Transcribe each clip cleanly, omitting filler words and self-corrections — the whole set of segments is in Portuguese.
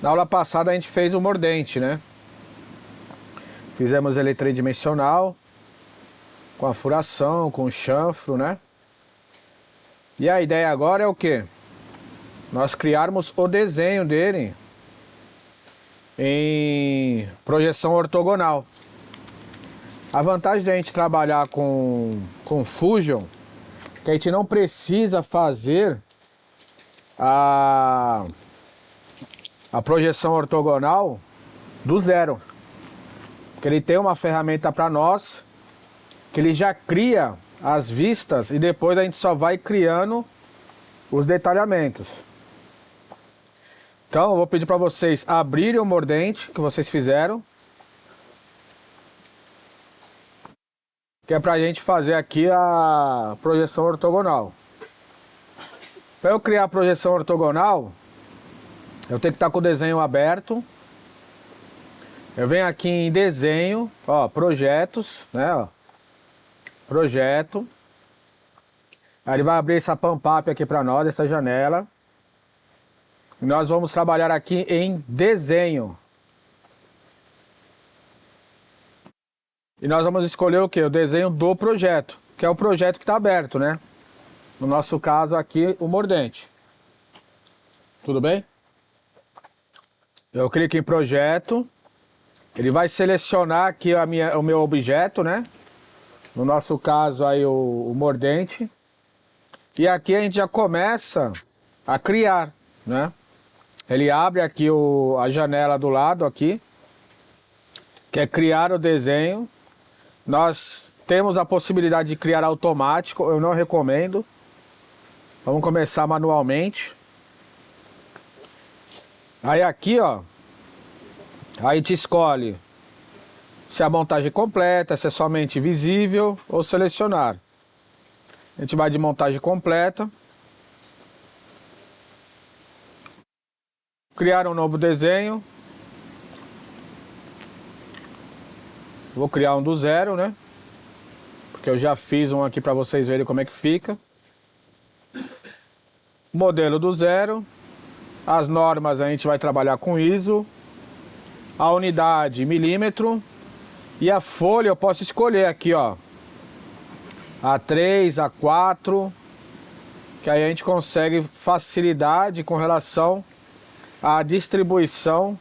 Na aula passada a gente fez o mordente, né? Fizemos ele tridimensional, com a furação, com o chanfro, né? E a ideia agora é o quê? Nós criarmos o desenho dele em projeção ortogonal. A vantagem de a gente trabalhar com Fusion é que a gente não precisa fazer a projeção ortogonal do zero. Porque ele tem uma ferramenta para nós que ele já cria as vistas e depois a gente só vai criando os detalhamentos. Então eu vou pedir para vocês abrirem o mordente que vocês fizeram, que é para a gente fazer aqui a projeção ortogonal. Para eu criar a projeção ortogonal, eu tenho que estar com o desenho aberto. Eu venho aqui em desenho, ó, projetos, né, ó, projeto. Aí ele vai abrir essa pop-up aqui para nós, essa janela. E nós vamos trabalhar aqui em desenho. E nós vamos escolher o que? O desenho do projeto, que é o projeto que está aberto, né? No nosso caso aqui, o mordente. Tudo bem? Eu clico em projeto. Ele vai selecionar aqui o meu objeto, né? No nosso caso aí o mordente. E aqui a gente já começa a criar, né? Ele abre aqui a janela do lado aqui, que é criar o desenho. Nós temos a possibilidade de criar automático, eu não recomendo. Vamos começar manualmente. Aí aqui, ó, aí te escolhe se é a montagem completa, se é somente visível ou selecionar. A gente vai de montagem completa. Criar um novo desenho. Vou criar um do zero, né? Porque eu já fiz um aqui para vocês verem como é que fica. Modelo do zero. As normas a gente vai trabalhar com ISO. A unidade, milímetro. E a folha eu posso escolher aqui, ó. A3, A4. Que aí a gente consegue facilidade com relação à distribuição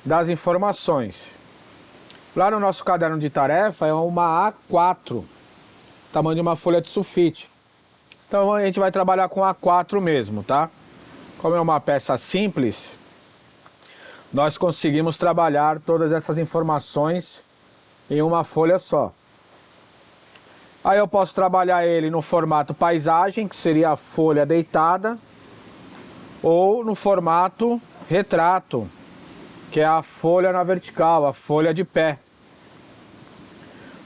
das informações. Lá no nosso caderno de tarefa é uma A4, tamanho de uma folha de sulfite. Então a gente vai trabalhar com A4 mesmo, tá? Como é uma peça simples, nós conseguimos trabalhar todas essas informações em uma folha só. Aí eu posso trabalhar ele no formato paisagem, que seria a folha deitada, ou no formato retrato, que é a folha na vertical, a folha de pé.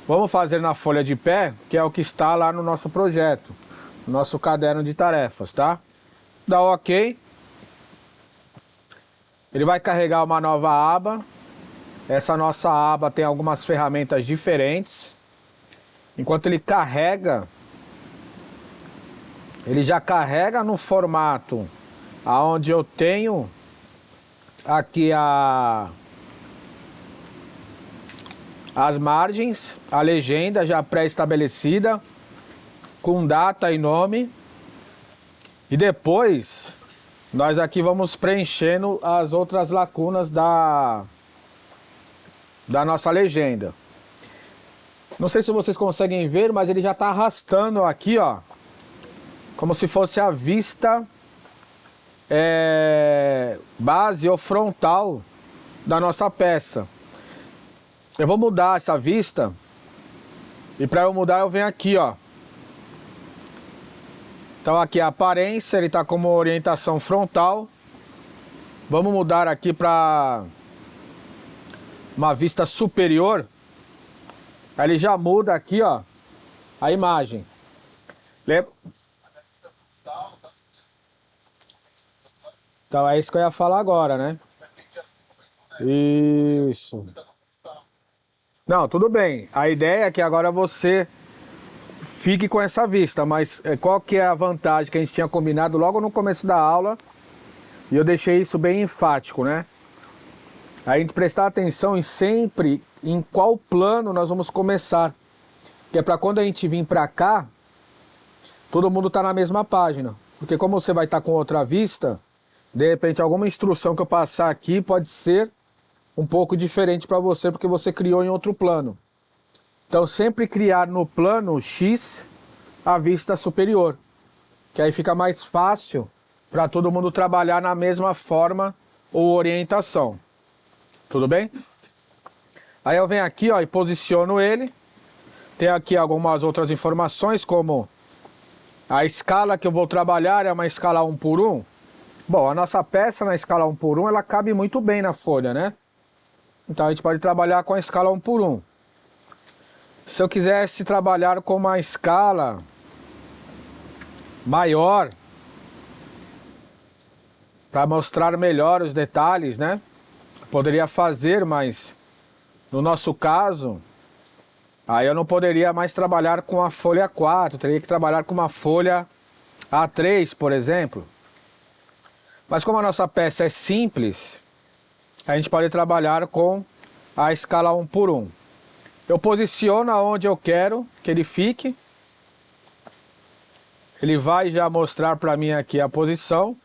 Vamos fazer na folha de pé, que é o que está lá no nosso projeto, no nosso caderno de tarefas, tá? Dá OK. Ele vai carregar uma nova aba. Essa nossa aba tem algumas ferramentas diferentes. Enquanto ele carrega, ele já carrega no formato aonde eu tenho aqui as margens, a legenda já pré-estabelecida, com data e nome. E depois, nós aqui vamos preenchendo as outras lacunas da nossa legenda. Não sei se vocês conseguem ver, mas ele já está arrastando aqui, ó, como se fosse a vista base ou frontal da nossa peça. Eu vou mudar essa vista, e para eu mudar eu venho aqui, ó. Então aqui a aparência, ele está como orientação frontal. Vamos mudar aqui para uma vista superior. Aí ele já muda aqui, ó, a imagem. Lembra? Então é isso que eu ia falar agora, né? Isso. Não, tudo bem. A ideia é que agora você fique com essa vista, mas qual que é a vantagem que a gente tinha combinado logo no começo da aula? E eu deixei isso bem enfático, né? a gente prestar atenção em sempre em qual plano nós vamos começar. Que é para quando a gente vir para cá, todo mundo tá na mesma página. Porque como você vai estar com outra vista, de repente alguma instrução que eu passar aqui pode ser um pouco diferente para você, porque você criou em outro plano. Então sempre criar no plano X a vista superior, que aí fica mais fácil para todo mundo trabalhar na mesma forma ou orientação. Tudo bem? Aí eu venho aqui, ó, e posiciono ele. Tem aqui algumas outras informações, como a escala que eu vou trabalhar é uma escala 1 por 1. Bom, a nossa peça na escala 1 por 1, ela cabe muito bem na folha, né? Então a gente pode trabalhar com a escala 1 por 1. Se eu quisesse trabalhar com uma escala maior, para mostrar melhor os detalhes, né? Poderia fazer, mas no nosso caso, aí eu não poderia mais trabalhar com a folha 4, teria que trabalhar com uma folha A3, por exemplo. Mas como a nossa peça é simples, a gente pode trabalhar com a escala 1 por 1. Eu posiciono aonde eu quero que ele fique. Ele vai já mostrar para mim aqui a posição.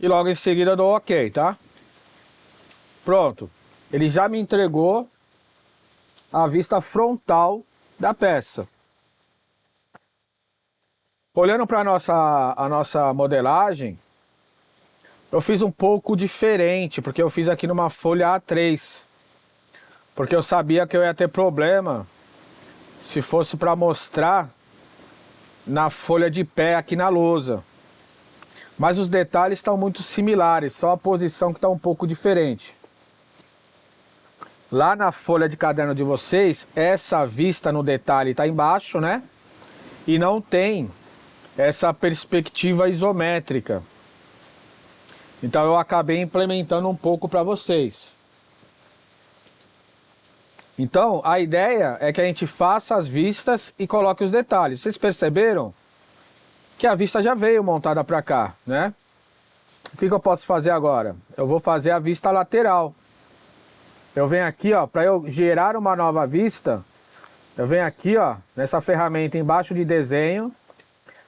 E logo em seguida eu dou OK, tá? Pronto. Ele já me entregou a vista frontal da peça. Olhando para a nossa modelagem, eu fiz um pouco diferente, porque eu fiz aqui numa folha A3. Porque eu sabia que eu ia ter problema se fosse para mostrar na folha de pé aqui na lousa. Mas os detalhes estão muito similares, só a posição que está um pouco diferente. Lá na folha de caderno de vocês, essa vista no detalhe está embaixo, né? E não tem essa perspectiva isométrica. Então eu acabei implementando um pouco para vocês. Então a ideia é que a gente faça as vistas e coloque os detalhes. Vocês perceberam que a vista já veio montada para cá, né? O que eu posso fazer agora? Eu vou fazer a vista lateral. Eu venho aqui, ó, para eu gerar uma nova vista, eu venho aqui, ó, nessa ferramenta embaixo de desenho,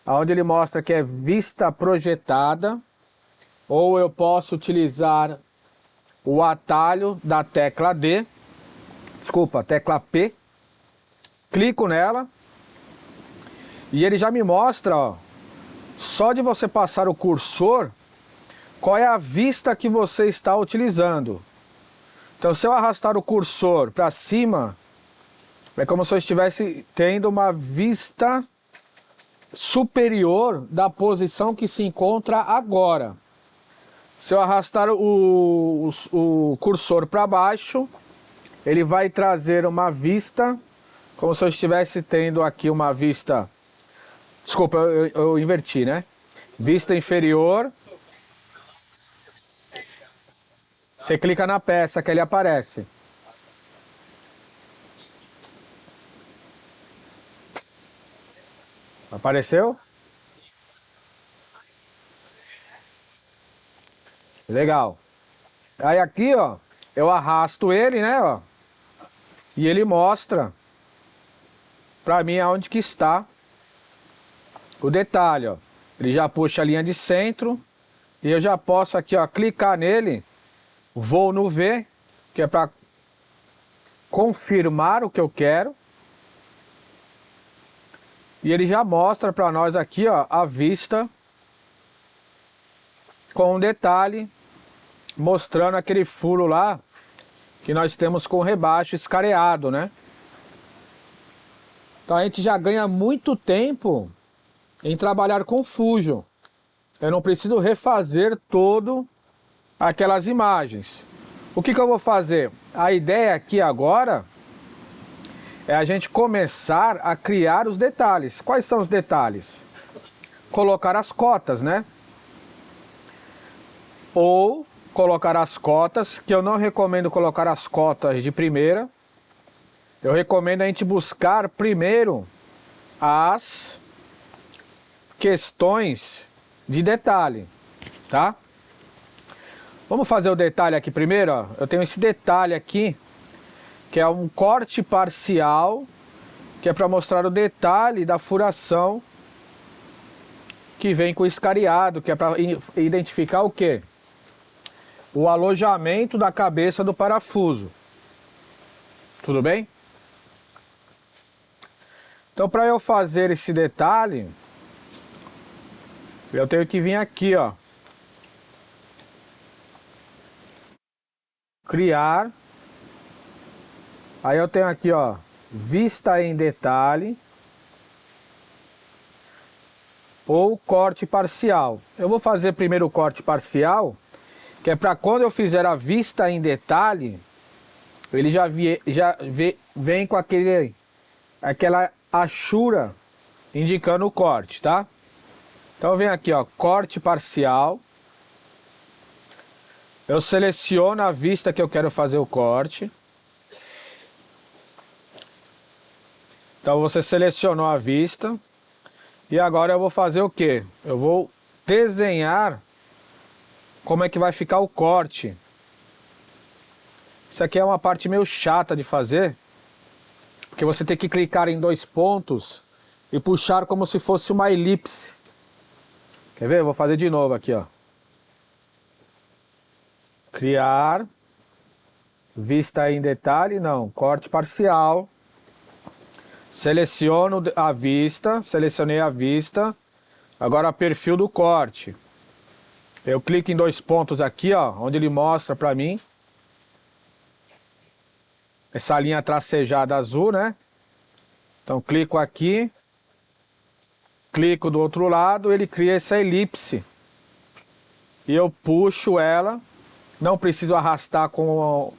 onde ele mostra que é vista projetada, ou eu posso utilizar o atalho da tecla D, desculpa, tecla P, clico nela, e ele já me mostra, ó, só de você passar o cursor, qual é a vista que você está utilizando. Então se eu arrastar o cursor para cima, é como se eu estivesse tendo uma vista superior da posição que se encontra agora. Se eu arrastar o cursor para baixo, ele vai trazer uma vista, como se eu estivesse tendo aqui uma vista... Desculpa, eu inverti, né? Vista inferior. Você clica na peça que ele aparece. Apareceu? Legal. Aí aqui, ó, eu arrasto ele, né, ó. E ele mostra pra mim aonde que está o detalhe, ó. Ele já puxa a linha de centro. E eu já posso aqui, ó, clicar nele. Vou no V, que é para confirmar o que eu quero. E ele já mostra para nós aqui, ó, a vista com um detalhe, mostrando aquele furo lá que nós temos com rebaixo escareado, né? Então a gente já ganha muito tempo em trabalhar com Fusion. Eu não preciso refazer todo aquelas imagens. O que eu vou fazer? A ideia aqui agora é a gente começar a criar os detalhes. Quais são os detalhes? Colocar as cotas, né? Ou colocar as cotas, que eu não recomendo colocar as cotas de primeira. Eu recomendo a gente buscar primeiro as questões de detalhe. tá? Vamos fazer o detalhe aqui primeiro, ó. Eu tenho esse detalhe aqui, que é um corte parcial, que é para mostrar o detalhe da furação que vem com o escariado, que é para identificar o quê? O alojamento da cabeça do parafuso. Tudo bem? Então, para eu fazer esse detalhe, eu tenho que vir aqui, ó. Criar. Aí eu tenho aqui, ó, vista em detalhe ou corte parcial. Eu vou fazer primeiro o corte parcial, que é para quando eu fizer a vista em detalhe, ele vem com aquela hachura indicando o corte, tá? Então eu venho aqui, ó, corte parcial. Eu seleciono a vista que eu quero fazer o corte. Então você selecionou a vista. E agora eu vou fazer o quê? Eu vou desenhar como é que vai ficar o corte. Isso aqui é uma parte meio chata de fazer, porque você tem que clicar em 2 pontos e puxar como se fosse uma elipse. Quer ver? Eu vou fazer de novo aqui, ó. Criar, vista em detalhe, não, corte parcial. Seleciono a vista, selecionei a vista. Agora perfil do corte. Eu clico em 2 pontos aqui, ó, onde ele mostra pra mim essa linha tracejada azul, né? Então clico aqui, clico do outro lado, ele cria essa elipse. E eu puxo ela, não preciso arrastar com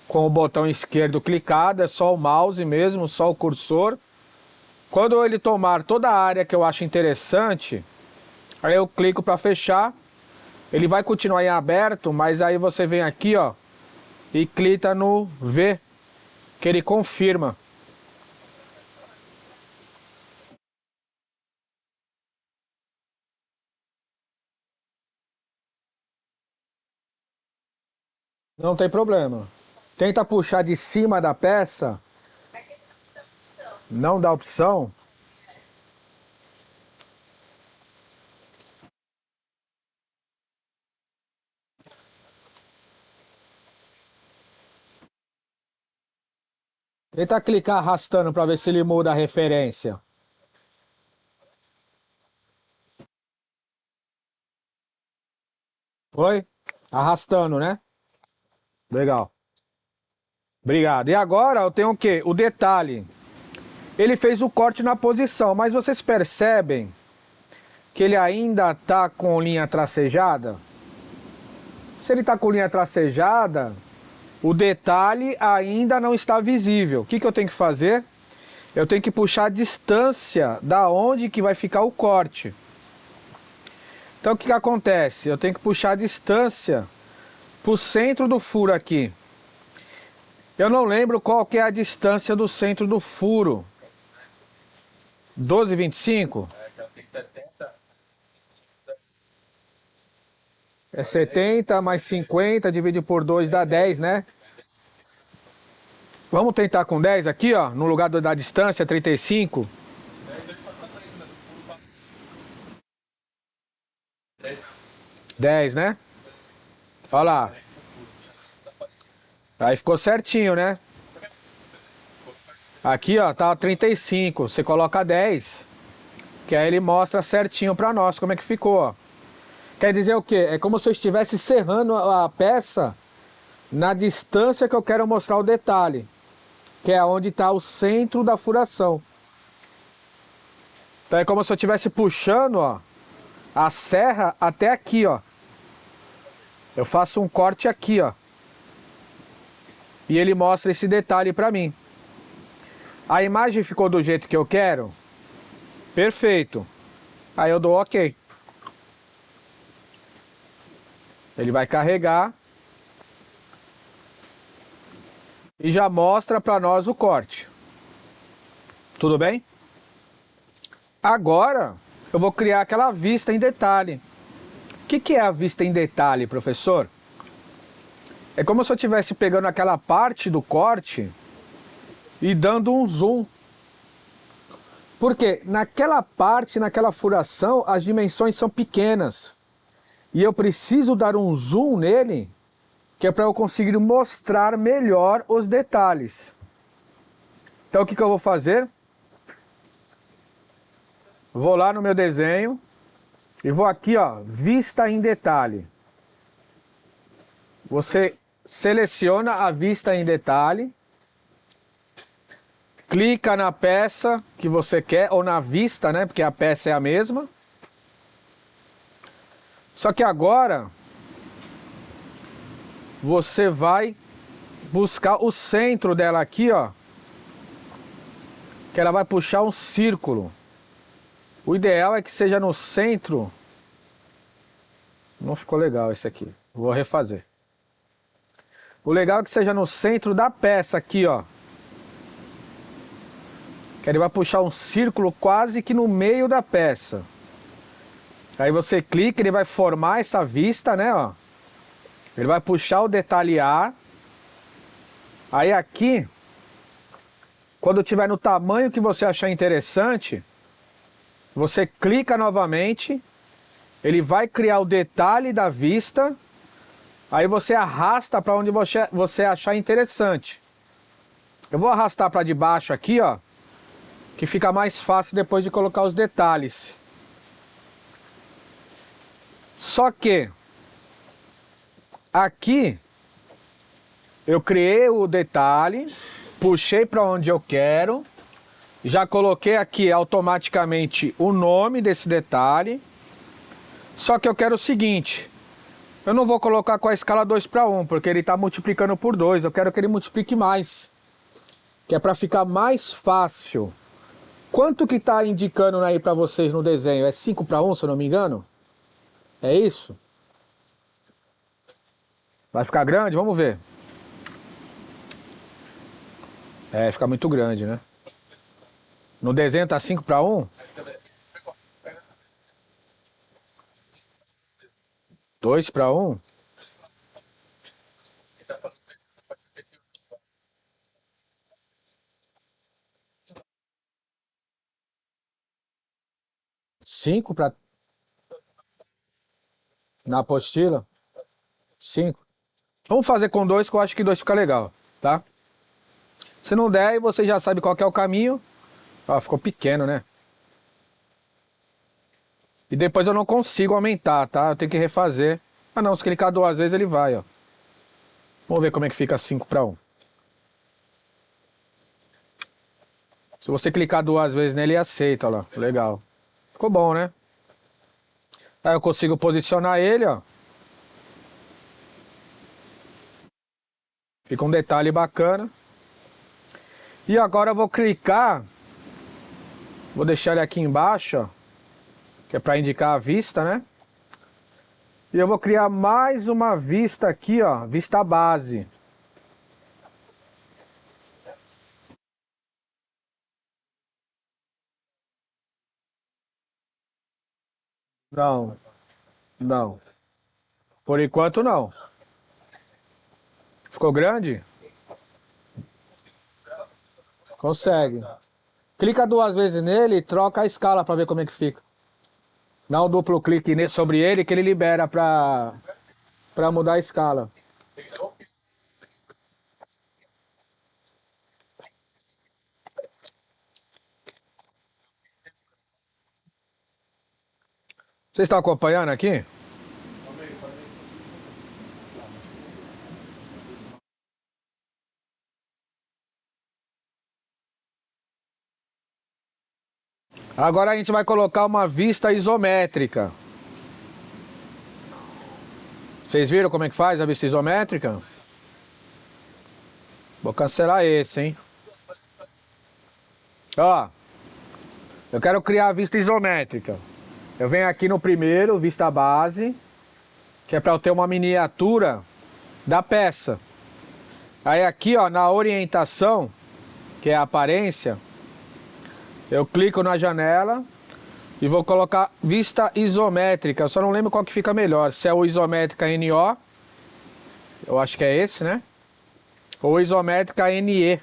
o botão esquerdo clicado, é só o mouse mesmo, só o cursor. Quando ele tomar toda a área que eu acho interessante, aí eu clico para fechar. Ele vai continuar em aberto, mas aí você vem aqui, ó, e clica no V, que ele confirma. Não tem problema. Tenta puxar de cima da peça. Não dá opção. Tenta clicar arrastando para ver se ele muda a referência. Foi? Arrastando, né? Legal. Obrigado. E agora eu tenho o quê? O detalhe. Ele fez o corte na posição, mas vocês percebem que ele ainda está com linha tracejada? Se ele está com linha tracejada, o detalhe ainda não está visível. O que eu tenho que fazer? Eu tenho que puxar a distância da onde que vai ficar o corte. Então o que acontece? Eu tenho que puxar a distância para o centro do furo aqui. Eu não lembro qual que é a distância do centro do furo. 12,25? É 70 mais 50 dividido por 2 dá 10, né? Vamos tentar com 10 aqui, ó, no lugar da distância, 35. 10, né? Olha lá. Aí ficou certinho, né? Aqui, ó, tá 35. Você coloca 10, que aí ele mostra certinho pra nós como é que ficou, ó. Quer dizer o quê? É como se eu estivesse serrando a peça na distância que eu quero mostrar o detalhe, que é onde está o centro da furação. Então é como se eu estivesse puxando, ó, a serra até aqui, ó. Eu faço um corte aqui, ó. E ele mostra esse detalhe para mim. A imagem ficou do jeito que eu quero? Perfeito. Aí eu dou OK. Ele vai carregar e já mostra para nós o corte. Tudo bem? Agora eu vou criar aquela vista em detalhe. O que é a vista em detalhe, professor? É como se eu estivesse pegando aquela parte do corte e dando um zoom. Porque naquela parte, naquela furação, as dimensões são pequenas. E eu preciso dar um zoom nele, que é para eu conseguir mostrar melhor os detalhes. Então o que eu vou fazer? Vou lá no meu desenho e vou aqui, ó, vista em detalhe. Você seleciona a vista em detalhe, clica na peça que você quer, ou na vista, né, porque a peça é a mesma. Só que agora você vai buscar o centro dela aqui, ó, que ela vai puxar um círculo. O ideal é que seja no centro. Não ficou legal esse aqui, vou refazer. O legal é que seja no centro da peça aqui, ó. Que ele vai puxar um círculo quase que no meio da peça. Aí você clica, ele vai formar essa vista, né, ó. Ele vai puxar o detalhar. Aí aqui, quando tiver no tamanho que você achar interessante, você clica novamente, ele vai criar o detalhe da vista, aí você arrasta para onde você achar interessante. Eu vou arrastar para debaixo aqui, ó, que fica mais fácil depois de colocar os detalhes. Só que aqui eu criei o detalhe, puxei para onde eu quero, já coloquei aqui automaticamente o nome desse detalhe. Só que eu quero o seguinte, eu não vou colocar com a escala 2:1, porque ele está multiplicando por 2, eu quero que ele multiplique mais, que é para ficar mais fácil. Quanto que está indicando aí para vocês no desenho? É 5:1, se eu não me engano? É isso? Vai ficar grande? Vamos ver. É, fica muito grande, né? No desenho tá 5:1? 2:1? Cinco para na apostila? 5. Vamos fazer com 2, que eu acho que 2 fica legal, tá? Se não der, aí você já sabe qual que é o caminho. Ó, ficou pequeno, né? E depois eu não consigo aumentar, tá? Eu tenho que refazer. Ah não, se clicar 2 vezes ele vai, ó. Vamos ver como é que fica 5:1. Se você clicar 2 vezes nele, ele aceita, ó lá. Legal. Ficou bom, né? Aí eu consigo posicionar ele, ó. Fica um detalhe bacana. E agora eu vou clicar. Vou deixar ele aqui embaixo, ó. Que é para indicar a vista, né? E eu vou criar mais uma vista aqui, ó. Vista base. Não, não. Por enquanto não. Ficou grande? Consegue. Clica 2 vezes nele e troca a escala para ver como é que fica. Dá um duplo clique sobre ele que ele libera para mudar a escala. Vocês estão acompanhando aqui? Agora a gente vai colocar uma vista isométrica. Vocês viram como é que faz a vista isométrica? Vou cancelar esse, hein? Ó, eu quero criar a vista isométrica. Eu venho aqui no primeiro, vista base, que é para eu ter uma miniatura da peça. Aí aqui, ó, na orientação, que é a aparência, eu clico na janela, E vou colocar vista isométrica. Eu só não lembro qual que fica melhor. Se é o isométrica NO, eu acho que é esse, né? Ou isométrica NE.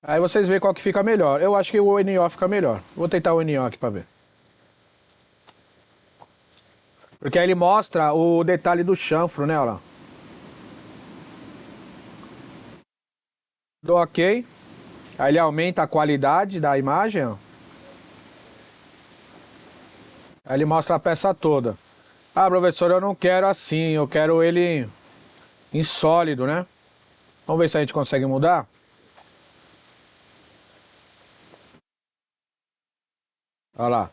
Aí vocês veem qual que fica melhor. Eu acho que o NO fica melhor. Vou tentar o NO aqui pra ver. Porque aí ele mostra o detalhe do chanfro, né? Olha lá. Dou OK. Aí ele aumenta a qualidade da imagem, ó. Aí ele mostra a peça toda. Ah, professor, eu não quero assim, eu quero ele em sólido, né? Vamos ver se a gente consegue mudar. Olha lá.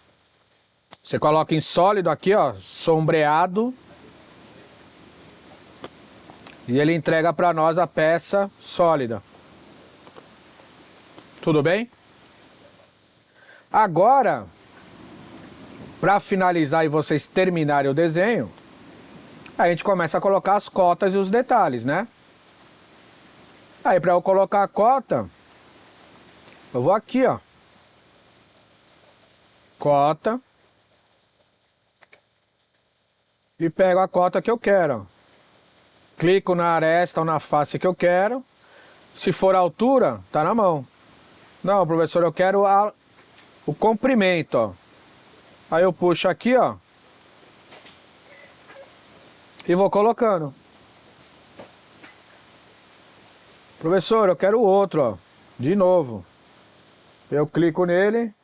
Você coloca em sólido aqui, ó, sombreado. E ele entrega para nós a peça sólida. Tudo bem? Agora, para finalizar e vocês terminarem o desenho, a gente começa a colocar as cotas e os detalhes, né? Aí para eu colocar a cota, eu vou aqui, ó. Cota. E pego a cota que eu quero. Clico na aresta ou na face que eu quero. Se for a altura, tá na mão. Não, professor, eu quero o comprimento, ó. Aí eu puxo aqui, ó. E vou colocando. Professor, eu quero o outro, ó. De novo. Eu clico nele.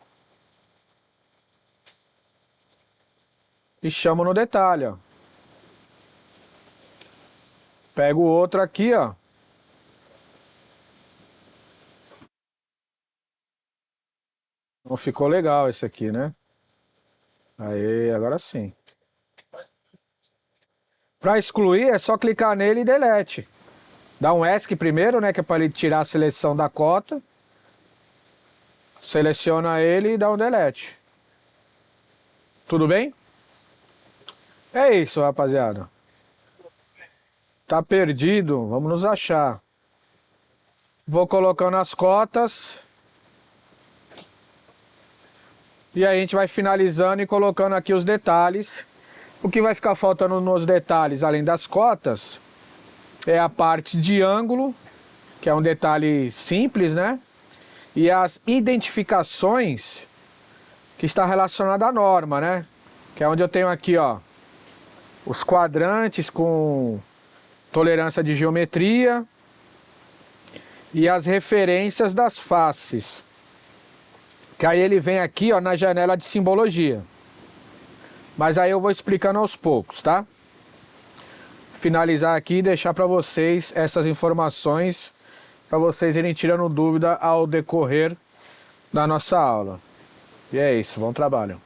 E chamo no detalhe, ó. Pego o outro aqui, ó. Não ficou legal esse aqui, né? Aí, agora sim. Para excluir é só clicar nele e delete. Dá um ESC primeiro, né? Que é para ele tirar a seleção da cota. Seleciona ele e dá um delete. Tudo bem? É isso, rapaziada. Tá perdido, vamos nos achar. Vou colocando as cotas. E aí a gente vai finalizando e colocando aqui os detalhes. O que vai ficar faltando nos detalhes, além das cotas, é a parte de ângulo, que é um detalhe simples, né? E as identificações, que está relacionada à norma, né? Que é onde eu tenho aqui, ó, os quadrantes com tolerância de geometria e as referências das faces. Que aí ele vem aqui, ó, na janela de simbologia. Mas aí eu vou explicando aos poucos, tá? Finalizar aqui e deixar para vocês essas informações, para vocês irem tirando dúvida ao decorrer da nossa aula. E é isso, bom trabalho.